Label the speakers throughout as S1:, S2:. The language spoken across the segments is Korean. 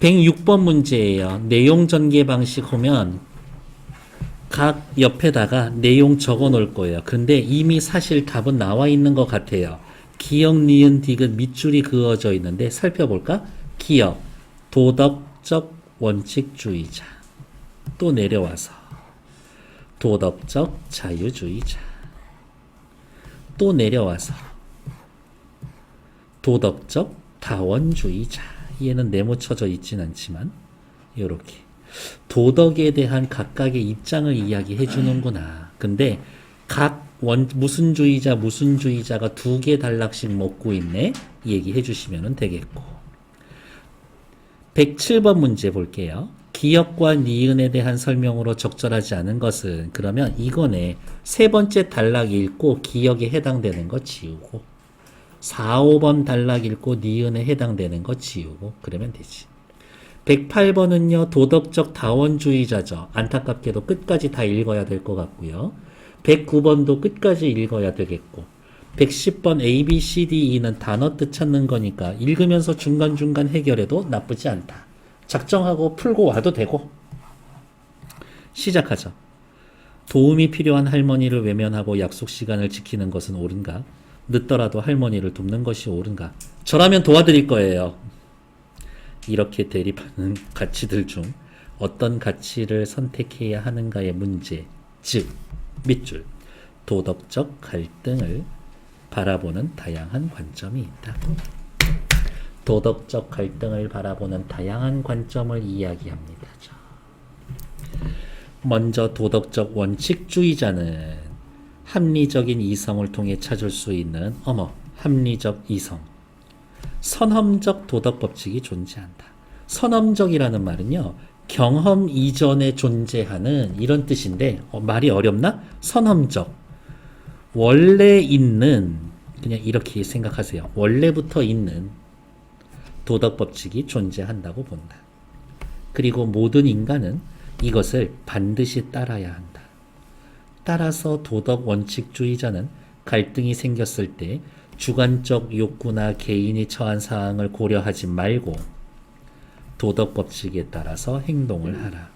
S1: 106번 문제예요. 내용 전개 방식 하면 각 옆에다가 내용 적어 놓을 거예요. 근데 이미 사실 답은 나와 있는 것 같아요. 기역, 니은, 디귿 밑줄이 그어져 있는데 살펴볼까? 기역, 도덕적 원칙주의자. 또 내려와서 도덕적 자유주의자. 또 내려와서 도덕적 다원주의자. 얘는 네모쳐져 있진 않지만 요렇게 도덕에 대한 각각의 입장을 이야기해 주는구나. 근데 무슨 주의자가 두 개 단락씩 먹고 있네. 얘기해 주시면 되겠고. 107번 문제 볼게요. 기역과 니은에 대한 설명으로 적절하지 않은 것은 그러면 이거네. 세 번째 단락 읽고 기역에 해당되는 거 지우고 4, 5번 단락 읽고 니은에 해당되는 거 지우고 그러면 되지. 108번은요. 도덕적 다원주의자죠. 안타깝게도 끝까지 다 읽어야 될 것 같고요. 109번도 끝까지 읽어야 되겠고 110번 A, B, C, D, E는 단어 뜻 찾는 거니까 읽으면서 중간중간 해결해도 나쁘지 않다. 작정하고 풀고 와도 되고. 시작하죠. 도움이 필요한 할머니를 외면하고 약속 시간을 지키는 것은 옳은가? 늦더라도 할머니를 돕는 것이 옳은가? 저라면 도와드릴 거예요. 이렇게 대립하는 가치들 중 어떤 가치를 선택해야 하는가의 문제, 즉 밑줄 도덕적 갈등을 바라보는 다양한 관점이 있다. 도덕적 갈등을 바라보는 다양한 관점을 이야기합니다. 먼저 도덕적 원칙주의자는 합리적인 이성을 통해 찾을 수 있는 합리적 이성, 선험적 도덕 법칙이 존재한다. 선험적이라는 말은요, 경험 이전에 존재하는 이런 뜻인데 말이 어렵나? 선험적, 원래 있는, 그냥 이렇게 생각하세요. 원래부터 있는 도덕 법칙이 존재한다고 본다. 그리고 모든 인간은 이것을 반드시 따라야 한다. 따라서 도덕 원칙주의자는 갈등이 생겼을 때 주관적 욕구나 개인이 처한 사항을 고려하지 말고 도덕 법칙에 따라서 행동을 하라.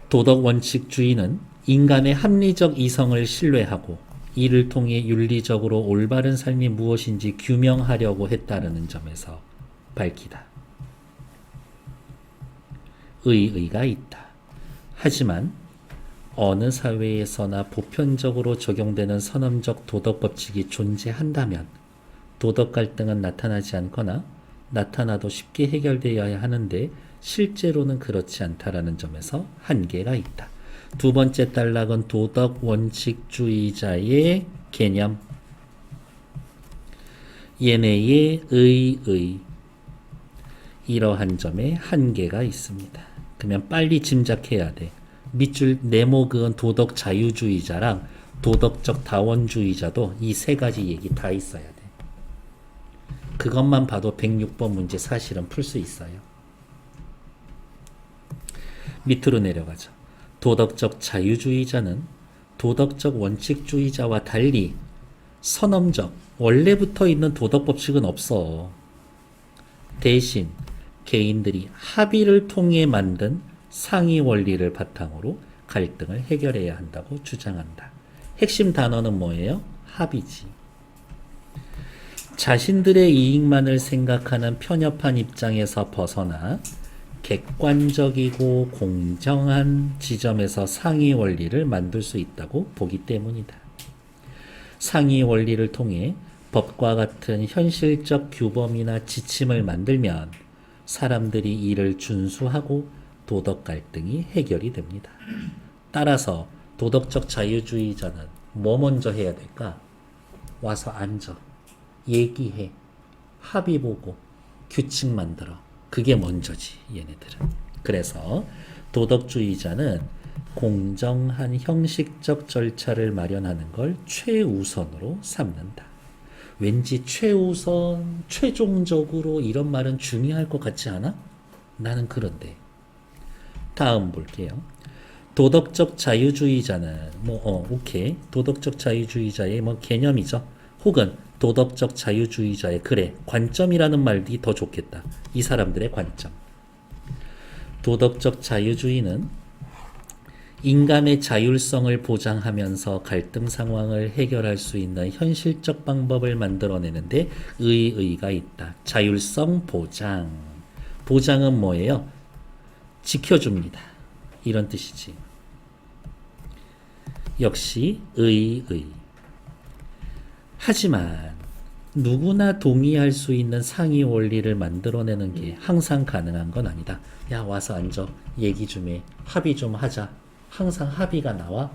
S1: 도덕 원칙주의는 인간의 합리적 이성을 신뢰하고 이를 통해 윤리적으로 올바른 삶이 무엇인지 규명하려고 했다는 점에서 밝히다. 의의가 있다. 하지만 어느 사회에서나 보편적으로 적용되는 선험적 도덕 법칙이 존재한다면 도덕 갈등은 나타나지 않거나 나타나도 쉽게 해결되어야 하는데 실제로는 그렇지 않다라는 점에서 한계가 있다. 두 번째 단락은 도덕 원칙주의자의 개념, 얘네의 의의, 이러한 점에 한계가 있습니다. 그러면 빨리 짐작해야 돼. 밑줄 네모 그은 도덕 자유주의자랑 도덕적 다원주의자도 이 세 가지 얘기 다 있어야 돼. 그것만 봐도 106번 문제 사실은 풀 수 있어요. 밑으로 내려가죠. 도덕적 자유주의자는 도덕적 원칙주의자와 달리 선험적, 원래부터 있는 도덕 법칙은 없어. 대신 개인들이 합의를 통해 만든 상위 원리를 바탕으로 갈등을 해결해야 한다고 주장한다. 핵심 단어는 뭐예요? 합의지. 자신들의 이익만을 생각하는 편협한 입장에서 벗어나 객관적이고 공정한 지점에서 상위 원리를 만들 수 있다고 보기 때문이다. 상위 원리를 통해 법과 같은 현실적 규범이나 지침을 만들면 사람들이 이를 준수하고 도덕 갈등이 해결이 됩니다. 따라서 도덕적 자유주의자는 뭐 먼저 해야 될까? 와서 앉아, 얘기해, 합의 보고, 규칙 만들어. 그게 먼저지, 얘네들은. 그래서 도덕주의자는 공정한 형식적 절차를 마련하는 걸 최우선으로 삼는다. 왠지 최우선, 최종적으로 이런 말은 중요할 것 같지 않아? 나는 그런데. 다음 볼게요. 도덕적 자유주의자는 오케이. 도덕적 자유주의자의 개념이죠. 혹은 도덕적 자유주의자의 그래 관점이라는 말이 더 좋겠다. 이 사람들의 관점. 도덕적 자유주의는 인간의 자율성을 보장하면서 갈등 상황을 해결할 수 있는 현실적 방법을 만들어내는데 의의가 있다. 자율성 보장. 보장은 뭐예요? 지켜줍니다. 이런 뜻이지. 역시 의의. 하지만 누구나 동의할 수 있는 상위 원리를 만들어내는 게 항상 가능한 건 아니다. 야, 와서 앉아. 얘기 좀 해. 합의 좀 하자. 항상 합의가 나와?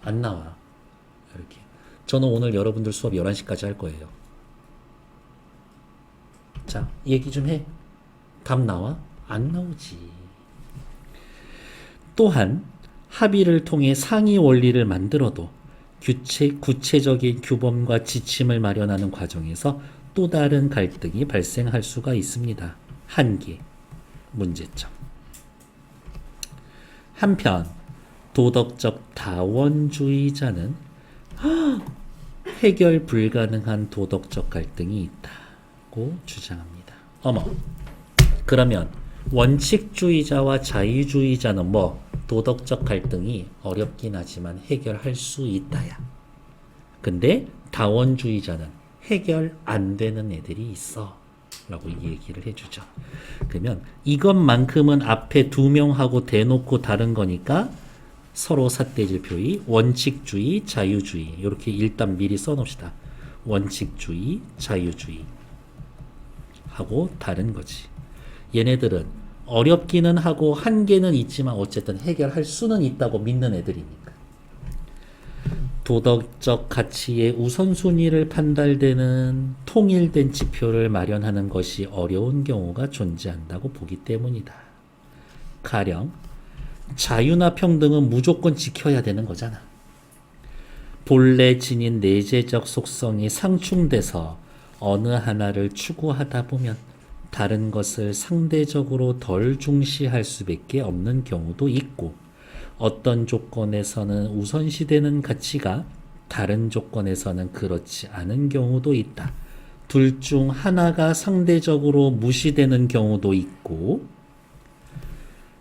S1: 안 나와. 이렇게. 저는 오늘 여러분들 수업 11시까지 할 거예요. 자, 얘기 좀 해. 답 나와? 안 나오지. 또한 합의를 통해 상위 원리를 만들어도 구체적인 규범과 지침을 마련하는 과정에서 또 다른 갈등이 발생할 수가 있습니다. 한계, 문제점. 한편 도덕적 다원주의자는 해결 불가능한 도덕적 갈등이 있다고 주장합니다. 어머, 그러면 원칙주의자와 자유주의자는 뭐 도덕적 갈등이 어렵긴 하지만 해결할 수 있다야. 근데 다원주의자는 해결 안 되는 애들이 있어 라고 얘기를 해주죠. 그러면 이것만큼은 앞에 두 명하고 대놓고 다른 거니까 서로 삿대질 표의 원칙주의, 자유주의 이렇게 일단 미리 써놓읍시다. 원칙주의, 자유주의 하고 다른 거지. 얘네들은 어렵기는 하고 한계는 있지만 어쨌든 해결할 수는 있다고 믿는 애들이니까. 도덕적 가치의 우선순위를 판단되는 통일된 지표를 마련하는 것이 어려운 경우가 존재한다고 보기 때문이다. 가령 자유나 평등은 무조건 지켜야 되는 거잖아. 본래 지닌 내재적 속성이 상충돼서 어느 하나를 추구하다 보면 다른 것을 상대적으로 덜 중시할 수밖에 없는 경우도 있고, 어떤 조건에서는 우선시되는 가치가 다른 조건에서는 그렇지 않은 경우도 있다. 둘 중 하나가 상대적으로 무시되는 경우도 있고,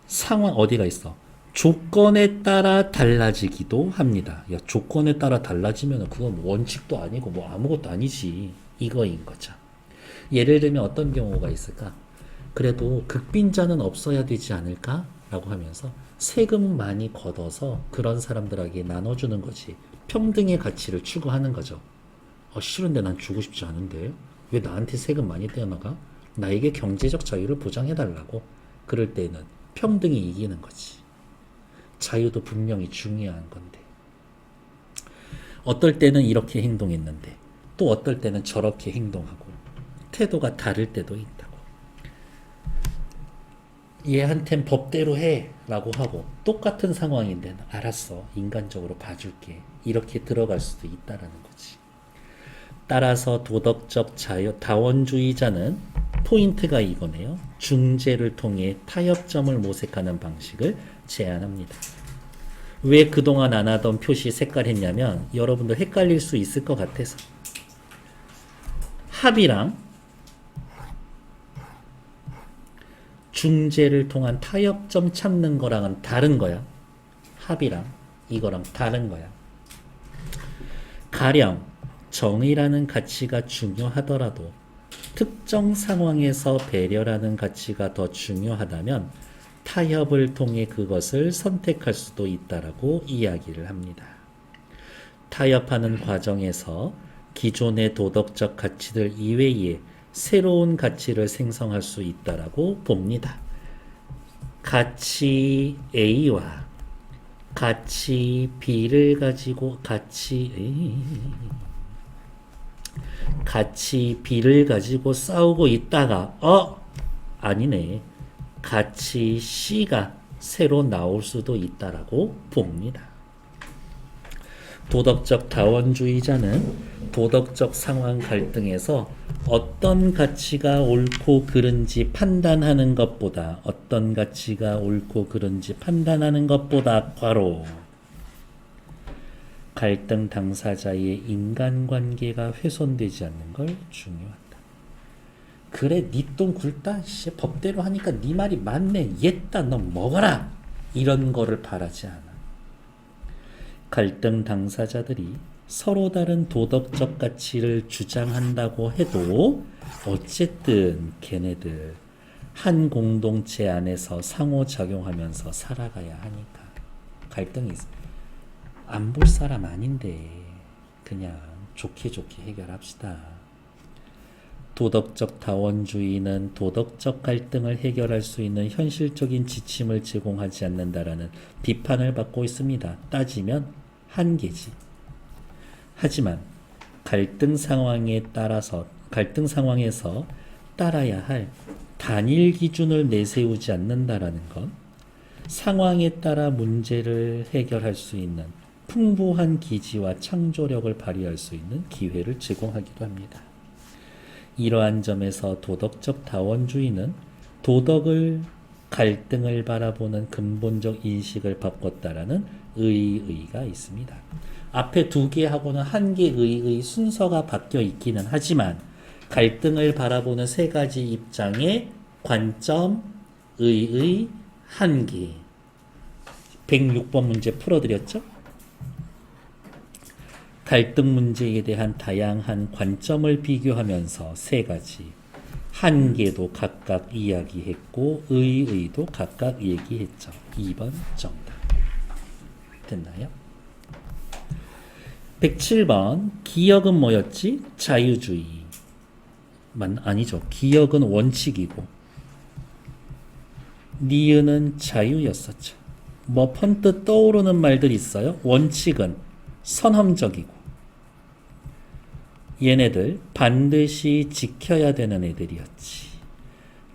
S1: 상황 어디가 있어? 조건에 따라 달라지기도 합니다. 야, 조건에 따라 달라지면 그건 원칙도 아니고 뭐 아무것도 아니지. 이거인 거죠. 예를 들면 어떤 경우가 있을까? 그래도 극빈자는 없어야 되지 않을까? 라고 하면서 세금 많이 걷어서 그런 사람들에게 나눠주는 거지. 평등의 가치를 추구하는 거죠. 싫은데 난 주고 싶지 않은데 왜 나한테 세금 많이 떼어나가? 나에게 경제적 자유를 보장해달라고. 그럴 때는 평등이 이기는 거지. 자유도 분명히 중요한 건데. 어떨 때는 이렇게 행동했는데 또 어떨 때는 저렇게 행동하고 태도가 다를 때도 있다고. 얘한텐 법대로 해 라고 하고 똑같은 상황인데 알았어, 인간적으로 봐줄게, 이렇게 들어갈 수도 있다라는 거지. 따라서 도덕적 다원주의자는 포인트가 이거네요. 중재를 통해 타협점을 모색하는 방식을 제안합니다. 왜 그동안 안 하던 표시 색깔 했냐면 여러분들 헷갈릴 수 있을 것 같아서. 합의랑 중재를 통한 타협점 찾는 거랑은 다른 거야. 합의랑 이거랑 다른 거야. 가령 정의라는 가치가 중요하더라도 특정 상황에서 배려라는 가치가 더 중요하다면 타협을 통해 그것을 선택할 수도 있다라고 이야기를 합니다. 타협하는 과정에서 기존의 도덕적 가치들 이외에 새로운 가치를 생성할 수 있다라고 봅니다. 가치 A와 가치 B를 가지고 가치 B를 가지고 싸우고 있다가 아니네, 가치 C가 새로 나올 수도 있다라고 봅니다. 도덕적 다원주의자는 도덕적 상황 갈등에서 어떤 가치가 옳고 그른지 판단하는 것보다 괄호 갈등 당사자의 인간관계가 훼손되지 않는 걸 중요하다. 그래 네 돈 굴다 씨, 법대로 하니까 네 말이 맞네 옛다 너 먹어라 이런 거를 바라지 않아. 갈등 당사자들이 서로 다른 도덕적 가치를 주장한다고 해도 어쨌든 걔네들 한 공동체 안에서 상호작용하면서 살아가야 하니까 갈등이 안 볼 사람 아닌데 그냥 좋게 좋게 해결합시다. 도덕적 다원주의는 도덕적 갈등을 해결할 수 있는 현실적인 지침을 제공하지 않는다라는 비판을 받고 있습니다. 따지면 한계지. 하지만 갈등 상황에서 따라야 할 단일 기준을 내세우지 않는다라는 건 상황에 따라 문제를 해결할 수 있는 풍부한 기지와 창조력을 발휘할 수 있는 기회를 제공하기도 합니다. 이러한 점에서 도덕적 다원주의는 갈등을 바라보는 근본적 인식을 바꿨다라는 의의가 있습니다. 앞에 두 개하고는 한 개의 순서가 바뀌어 있기는 하지만 갈등을 바라보는 세 가지 입장의 관점, 한계. 106번 문제 풀어드렸죠? 갈등 문제에 대한 다양한 관점을 비교하면서 세 가지 한계도 각각 이야기했고 의의도 각각 얘기했죠. 2번 정답. 됐나요? 107번 기역은 뭐였지? 자유주의. 아니죠. 기역은 원칙이고 니은은 자유였었죠. 뭐 번뜩 떠오르는 말들이 있어요. 원칙은 선험적이고 얘네들 반드시 지켜야 되는 애들이었지.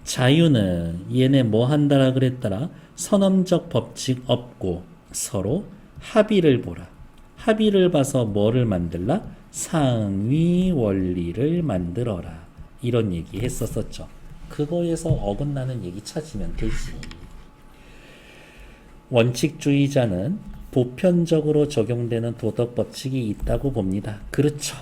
S1: 자유는 얘네 뭐 한다라 그랬더라. 선험적 법칙 없고 서로 합의를 보라. 합의를 봐서 뭐를 만들라? 상위 원리를 만들어라. 이런 얘기 했었었죠. 그거에서 어긋나는 얘기 찾으면 되지. 원칙주의자는 보편적으로 적용되는 도덕 법칙이 있다고 봅니다. 그렇죠.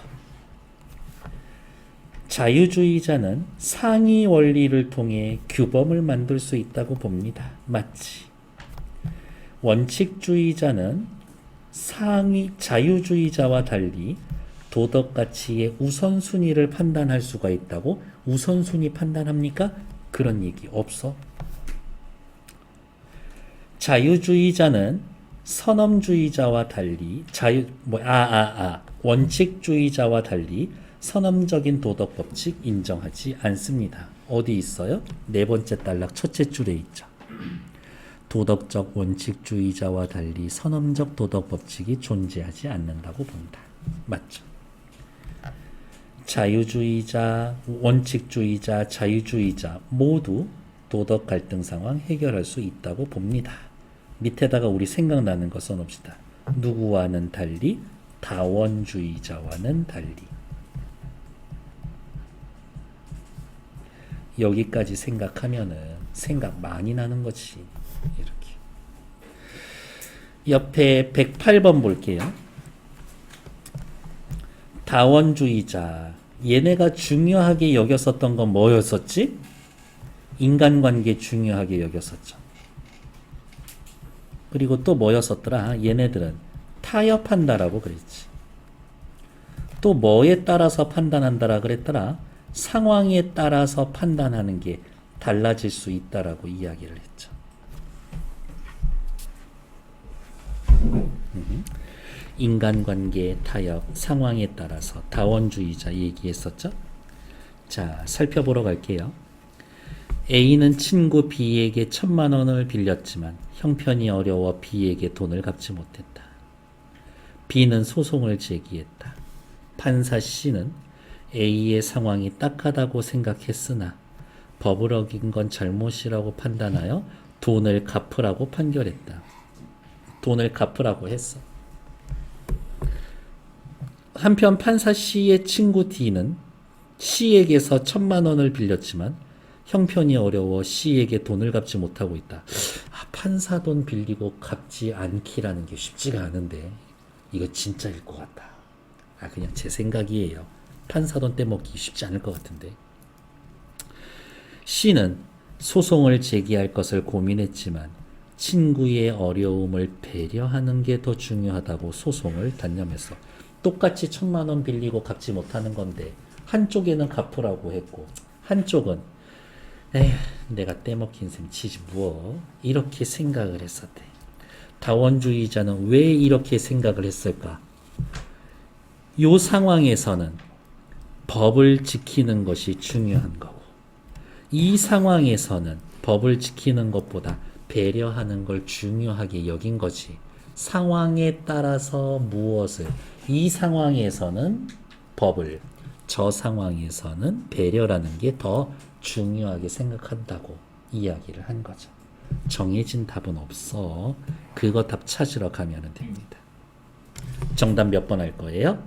S1: 자유주의자는 상위 원리를 통해 규범을 만들 수 있다고 봅니다. 맞지. 원칙주의자는 자유주의자와 달리 도덕 가치의 우선순위를 판단할 수가 있다고. 우선순위 판단합니까? 그런 얘기 없어. 자유주의자는 선험주의자와 달리 원칙주의자와 달리 선험적인 도덕 법칙 인정하지 않습니다. 어디 있어요? 네 번째 단락 첫째 줄에 있죠. 도덕적 원칙주의자와 달리 선험적 도덕 법칙이 존재하지 않는다고 본다. 맞죠? 자유주의자, 원칙주의자, 자유주의자 모두 도덕 갈등 상황 해결할 수 있다고 봅니다. 밑에다가 우리 생각나는 거 써놓읍시다. 누구와는 달리 다원주의자와는 달리. 여기까지 생각하면은 생각 많이 나는 거지. 이렇게. 옆에 108번 볼게요. 다원주의자. 얘네가 중요하게 여겼었던 건 뭐였었지? 인간관계 중요하게 여겼었죠. 그리고 또 뭐였었더라? 얘네들은 타협한다라고 그랬지. 또 뭐에 따라서 판단한다라 그랬더라? 상황에 따라서 판단하는 게 달라질 수 있다라고 이야기를 했죠. 인간관계 타협, 상황에 따라서 다원주의자 얘기했었죠. 자, 살펴보러 갈게요. A는 친구 B에게 1,000만 원을 빌렸지만 형편이 어려워 B에게 돈을 갚지 못했다. B는 소송을 제기했다. 판사 C는 A의 상황이 딱하다고 생각했으나 법을 어긴 건 잘못이라고 판단하여 돈을 갚으라고 판결했다. 돈을 갚으라고 했어. 한편 판사 C의 친구 D는 C에게서 1,000만 원을 빌렸지만 형편이 어려워 C에게 돈을 갚지 못하고 있다. 판사 돈 빌리고 갚지 않기라는 게 쉽지가 않은데 이거 진짜일 것 같다. 그냥 제 생각이에요. 판사돈 떼먹기 쉽지 않을 것 같은데. C는 소송을 제기할 것을 고민했지만 친구의 어려움을 배려하는 게 더 중요하다고 소송을 단념했어. 똑같이 1,000만 원 빌리고 갚지 못하는 건데 한쪽에는 갚으라고 했고 한쪽은 에휴 내가 떼먹힌 셈 치지 뭐 이렇게 생각을 했었대. 다원주의자는 왜 이렇게 생각을 했을까? 요 상황에서는 법을 지키는 것이 중요한 거고 이 상황에서는 법을 지키는 것보다 배려하는 걸 중요하게 여긴 거지. 상황에 따라서 무엇을 이 상황에서는 법을 저 상황에서는 배려라는 게 더 중요하게 생각한다고 이야기를 한 거죠. 정해진 답은 없어. 그거 답 찾으러 가면 됩니다. 정답 몇 번 할 거예요?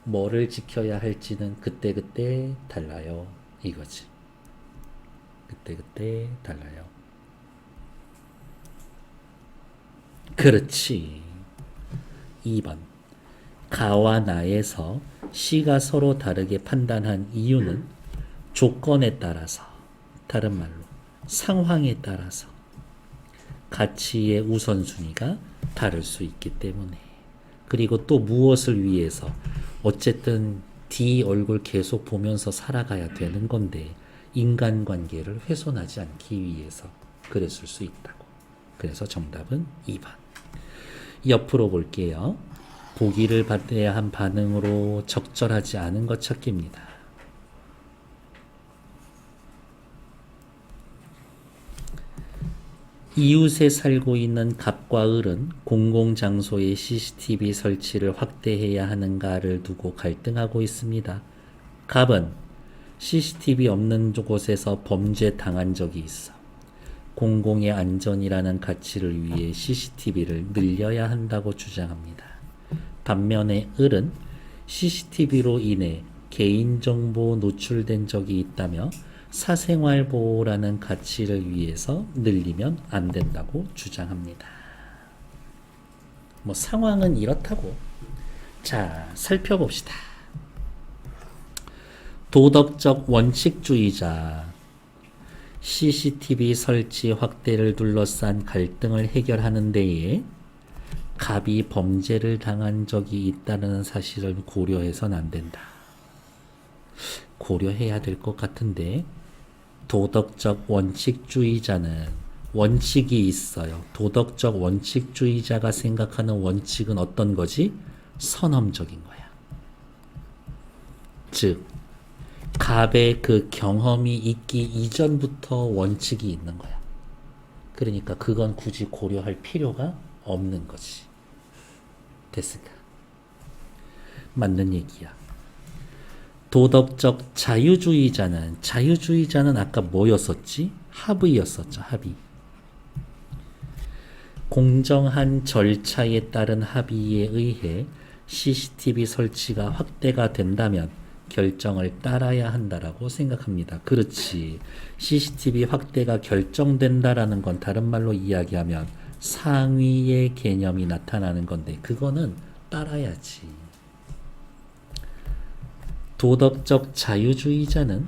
S1: 뭐를 지켜야 할지는 그때그때 달라요. 이거지. 그때그때 달라요. 그렇지. 2번. 가와 나에서 시가 서로 다르게 판단한 이유는 조건에 따라서, 다른 말로 상황에 따라서 가치의 우선순위가 다를 수 있기 때문에, 그리고 또 무엇을 위해서, 어쨌든 D 얼굴 계속 보면서 살아가야 되는 건데 인간관계를 훼손하지 않기 위해서 그랬을 수 있다고. 그래서 정답은 2번. 옆으로 볼게요. 보기를 받아야 한 반응으로 적절하지 않은 것 찾기입니다. 이웃에 살고 있는 갑과 을은 공공장소의 CCTV 설치를 확대해야 하는가를 두고 갈등하고 있습니다. 갑은 CCTV 없는 곳에서 범죄 당한 적이 있어. 공공의 안전이라는 가치를 위해 CCTV를 늘려야 한다고 주장합니다. 반면에 을은 CCTV로 인해 개인정보 노출된 적이 있다며 사생활 보호라는 가치를 위해서 늘리면 안 된다고 주장합니다. 뭐 상황은 이렇다고. 자, 살펴봅시다. 도덕적 원칙주의자. CCTV 설치 확대를 둘러싼 갈등을 해결하는 데에 갑이 범죄를 당한 적이 있다는 사실을 고려해서는 안 된다. 고려해야 될 것 같은데, 도덕적 원칙주의자는 원칙이 있어요. 도덕적 원칙주의자가 생각하는 원칙은 어떤 거지? 선험적인 거야. 즉, 갑의 그 경험이 있기 이전부터 원칙이 있는 거야. 그러니까 그건 굳이 고려할 필요가 없는 거지. 됐을까? 맞는 얘기야. 도덕적 자유주의자는 아까 뭐였었지? 합의였었죠. 합의. 공정한 절차에 따른 합의에 의해 CCTV 설치가 확대가 된다면 결정을 따라야 한다라고 생각합니다. 그렇지. CCTV 확대가 결정된다라는 건 다른 말로 이야기하면 상위의 개념이 나타나는 건데 그거는 따라야지. 도덕적 자유주의자는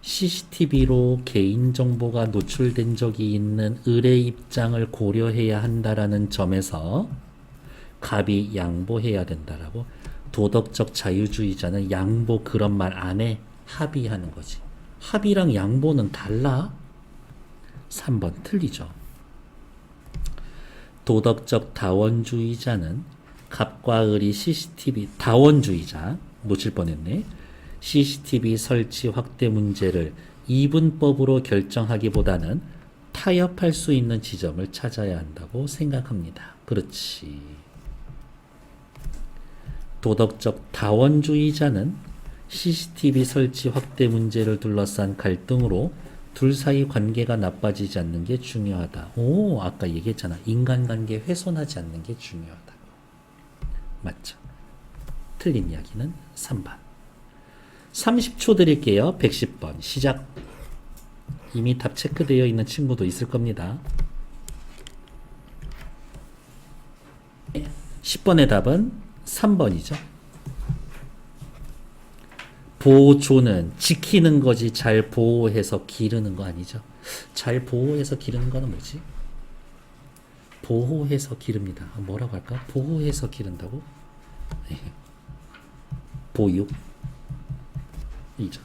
S1: CCTV로 개인정보가 노출된 적이 있는 을의 입장을 고려해야 한다라는 점에서 갑이 양보해야 된다라고. 도덕적 자유주의자는 양보 그런 말 안 해. 합의하는 거지. 합의랑 양보는 달라? 3번 틀리죠. 도덕적 다원주의자는 갑과 을이 CCTV, 다원주의자 놓칠 뻔했네. CCTV 설치 확대 문제를 이분법으로 결정하기보다는 타협할 수 있는 지점을 찾아야 한다고 생각합니다. 그렇지. 도덕적 다원주의자는 CCTV 설치 확대 문제를 둘러싼 갈등으로 둘 사이 관계가 나빠지지 않는 게 중요하다. 오, 아까 얘기했잖아. 인간관계 훼손하지 않는 게 중요하다고. 맞죠? 틀린 이야기는 3번. 30초 드릴게요. 110번 시작. 이미 답 체크되어 있는 친구도 있을 겁니다. 10번의 답은 3번이죠. 보조는 지키는 거지 잘 보호해서 기르는 거 아니죠. 잘 보호해서 기르는 거는 뭐지? 보호해서 기릅니다. 뭐라고 할까? 보호해서 기른다고? 네. 보육 이죠.